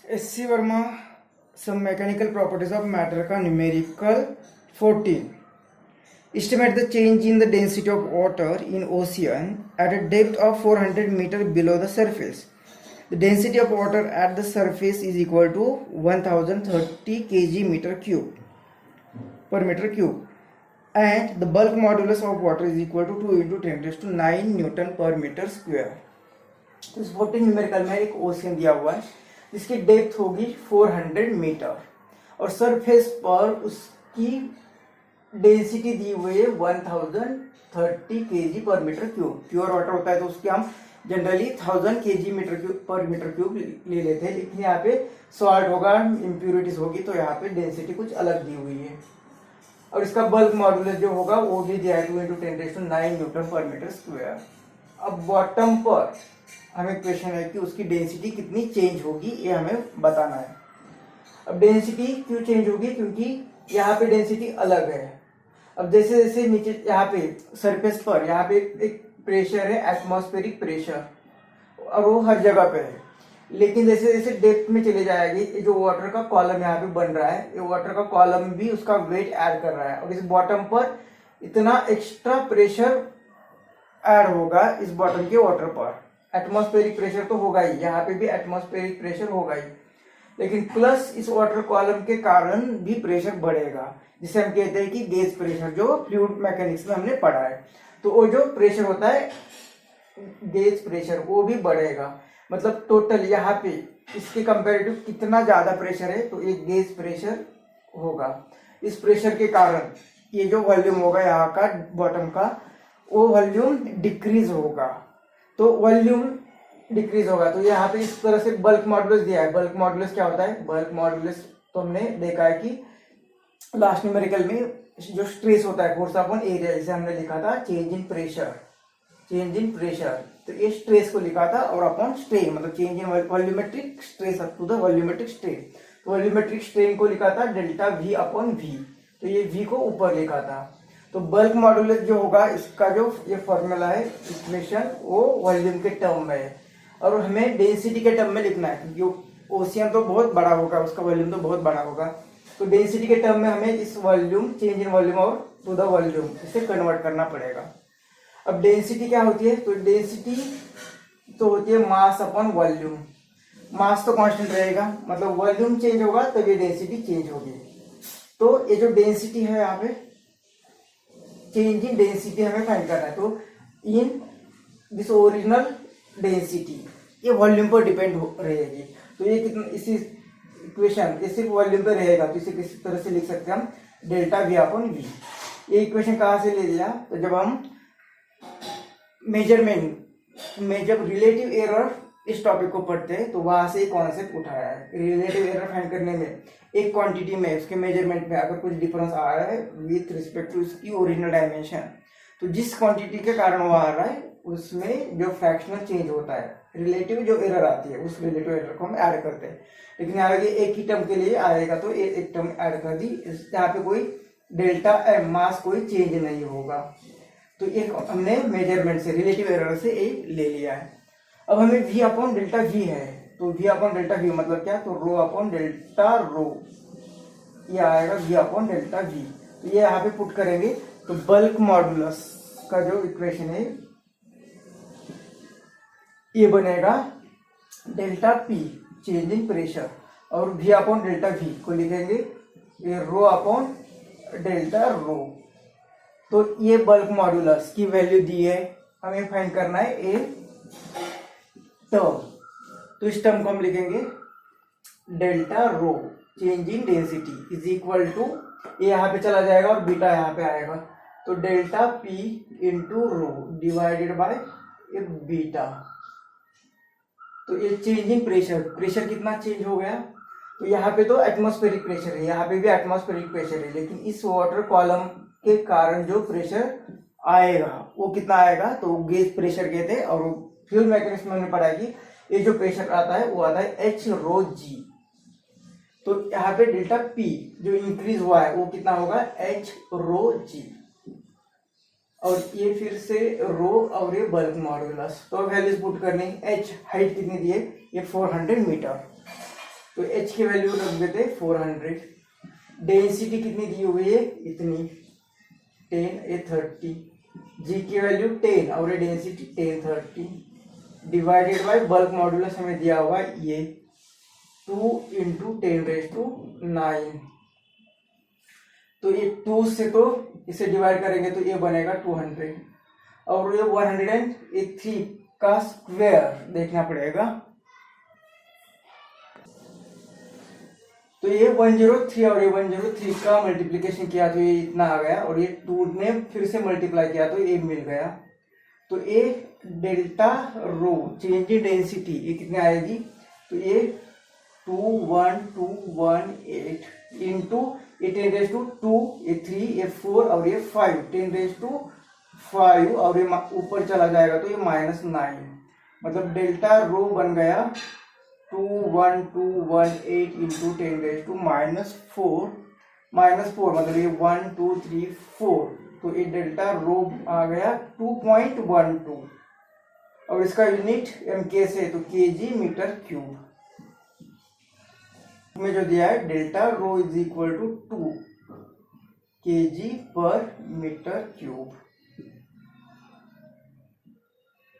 SC Verma, some mechanical properties of matter का numerical 14. Estimate the change in the density of water in ocean at a depth of 400 meter below the surface. The density of water at the surface is equal to 1030 kg meter cube per meter cube, and the bulk modulus of water is equal to 2 into 10 raised to 9 Newton per meter square. तो इस 14 numerical में एक ocean दिया हुआ है जिसकी depth होगी 400 metre और सरफेस पर उसकी डेंसिटी दी हुई है 1030 kg पर मीटर क्यूब. प्योर वाटर होता है तो उसके हम जनरली 1000 kg मीटर क्यूब पर मीटर क्यूब ले लेते हैं, लेकिन यहाँ पे सॉल्ट होगा, इम्प्यूरिटीज होगी, तो यहाँ पे डेंसिटी कुछ अलग दी हुई है. और इसका बल्क मॉड्यूलस जो होगा वो भी दिया है 2 into 10 raised to 9 न्यूटन पर मीटर स्क्वायर. अब बॉटम पर हमें क्वेश्चन है कि उसकी डेंसिटी कितनी चेंज होगी, ये हमें बताना है. अब डेंसिटी क्यों चेंज होगी, क्योंकि यहाँ पे डेंसिटी अलग है. अब जैसे जैसे नीचे यहाँ पे सरफेस पर यहाँ पे एक प्रेशर है, एटमॉस्फेरिक प्रेशर, और वो हर जगह पे है. लेकिन जैसे जैसे डेप्थ में चले जाएगी, जो वाटर का कॉलम यहाँ पे बन रहा है, ये वाटर का कॉलम भी उसका वेट ऐड कर रहा है और इस बॉटम पर इतना एक्स्ट्रा प्रेशर ऐड होगा इस बॉटम के वाटर पर. एटमॉस्फेरिक प्रेशर तो होगा ही, यहाँ पे भी एटमॉस्फेरिक प्रेशर होगा ही, लेकिन प्लस इस वाटर कॉलम के कारण भी प्रेशर बढ़ेगा, जिसे हम कहते हैं कि गेज प्रेशर, जो फ्लूइड मैकेनिक्स में हमने पढ़ा है. तो वो जो प्रेशर होता है गेज प्रेशर वो भी बढ़ेगा. मतलब टोटल यहाँ पे इसके कंपैरेटिव कितना ज्यादा प्रेशर है तो एक गेज प्रेशर होगा. इस प्रेशर के कारण ये जो वॉल्यूम होगा यहाँ का बॉटम का, वो वॉल्यूम डिक्रीज होगा. तो वॉल्यूम डिक्रीज होगा तो यहाँ पे इस तरह से बल्क मॉडुलस दिया है. बल्क मॉडुलस क्या होता है? बल्क मॉडुलस तो हमने देखा है कि लास्ट न्यूमेरिकल में जो स्ट्रेस होता है, फोर्स अपॉन एरिया, जिसे हमने लिखा था change in pressure. Change in pressure, तो ये स्ट्रेस को लिखा था, और अपॉन स्ट्रेन मतलब change in volumetric stress up to the volumetric strain. तो वॉल्यूमेट्रिक स्ट्रेन को लिखा था डेल्टा वी अपॉन वी, तो ये वी को ऊपर लिखा था. तो बल्क मॉडुलस जो होगा, इसका जो ये फॉर्मूला है इक्वेशन, वो वॉल्यूम के टर्म में है और हमें डेंसिटी के टर्म में लिखना है, क्योंकि ओशियन तो बहुत बड़ा होगा, उसका वॉल्यूम तो बहुत बड़ा होगा. तो डेंसिटी के टर्म में हमें इस वॉल्यूम, चेंज इन वॉल्यूम और टू द वॉल्यूम, इसे कन्वर्ट करना पड़ेगा. अब डेंसिटी क्या होती है? तो डेंसिटी तो होती है मास अपॉन वॉल्यूम. मास तो कांस्टेंट रहेगा, मतलब वॉल्यूम चेंज होगा तब ये डेंसिटी चेंज होगी. तो ये जो डेंसिटी है यहाँ पे, चेंज इन डेंसिटी हमें फाइंड करना है. तो इन दिस ओरिजिनल डेंसिटी ये वॉल्यूम पर डिपेंड रहेगी. तो ये कितना, इसी इक्वेशन ये सिर्फ वॉल्यूम पे रहेगा, तो इसे किसी तरह से लिख सकते हैं हम डेल्टा वी अपॉन वी. ये इक्वेशन कहाँ से ले लिया? तो जब हम मेजरमेंट में जब रिलेटिव एरर इस टॉपिक को पढ़ते हैं तो वहां से कॉन्सेप्ट उठाया है. रिलेटिव एरर फाइंड करने में एक क्वांटिटी में, उसके मेजरमेंट में अगर कुछ डिफरेंस आ रहा है विथ रिस्पेक्ट टू उसकी ओरिजिनल डायमेंशन, तो जिस क्वांटिटी के कारण वो आ रहा है उसमें जो फ्रैक्शनल चेंज होता है, रिलेटिव जो एरर आती है, उस रिलेटिव एरर को हम ऐड करते हैं. लेकिन यहाँ आगे एक ही टर्म के लिए आएगा तो एक टर्म ऐड कर दी, यहाँ पे कोई डेल्टा एम मास कोई चेंज नहीं होगा. तो एक हमने मेजरमेंट से, रिलेटिव एरर से एक ले लिया है. अब हमें v अपॉन डेल्टा v है, तो v अपॉन डेल्टा v मतलब क्या? तो रो अपॉन डेल्टा रो, ये आएगा v अपॉन डेल्टा v. तो ये यहाँ पे पुट करेंगे तो बल्क मॉडुलस का जो इक्वेशन है ये बनेगा delta p change in pressure, और v अपॉन डेल्टा v को लिखेंगे ये रो अपॉन डेल्टा रो. तो ये बल्क मॉडुलस की वैल्यू दी है, हमें फाइंड करना है ए टर्म. तो इस टर्म को हम लिखेंगे delta rho change in density is equal to, ये यहाँ पे चला जाएगा और बीटा यहाँ पे आएगा, तो delta P into rho divided by A beta. तो ये चेंज इन प्रेशर, प्रेशर कितना चेंज हो गया? तो यहाँ पे तो एटमॉस्फेरिक प्रेशर है, यहाँ पे भी एटमॉस्फेरिक प्रेशर है, लेकिन इस वाटर कॉलम के कारण जो प्रेशर आएगा वो कितना आएगा? तो गेज प्रेशर कहते हैं, और फ्लूइड मैकेनिक्स में हमने पढ़ा कि ये जो प्रेशर आता है वो आता है एच रो जी. तो यहाँ पे डेल्टा पी जो इंक्रीज हुआ है वो कितना होगा? एच रो जी. और ये फिर से रो और ये बल्क मॉडुलस. तो वैल्यूज पुट करनी, एच हाइट कितनी दी है? ये 400 मीटर. तो h की वैल्यू रख देते 400। डेंसिटी कितनी दी हुई है, इतनी 10, ये 30। g की वैल्यू 10 और ये density 10 30 divided by bulk modulus हमें दिया हुआ ये 2 × 10⁹ तो ये 2 से तो इसे डिवाइड करेंगे तो ये बनेगा 200 और ये 103 का स्क्वायर देखना पड़ेगा। तो ये 103 और ये 103 का मल्टीप्लिकेशन किया तो ये इतना आ गया और ये 2 ने फिर से मल्टीप्लाई किया तो ये मिल गया। तो ये delta rho change in density ये कितने आएगी, तो ये 21218 इंटू ये 10⁻², ये 3, ये 4 और ये 5, 10⁵ और ये ऊपर चला जाएगा तो ये -9, मतलब डेल्टा रो बन गया 21218 इंटू 10⁻⁻4 मतलब ये 1 2 3 4, तो ये डेल्टा रो आ गया 2.12 और इसका यूनिट MK से तो kg मीटर क्यूब में जो दिया है delta rho is equal to 2 kg पर मीटर क्यूब।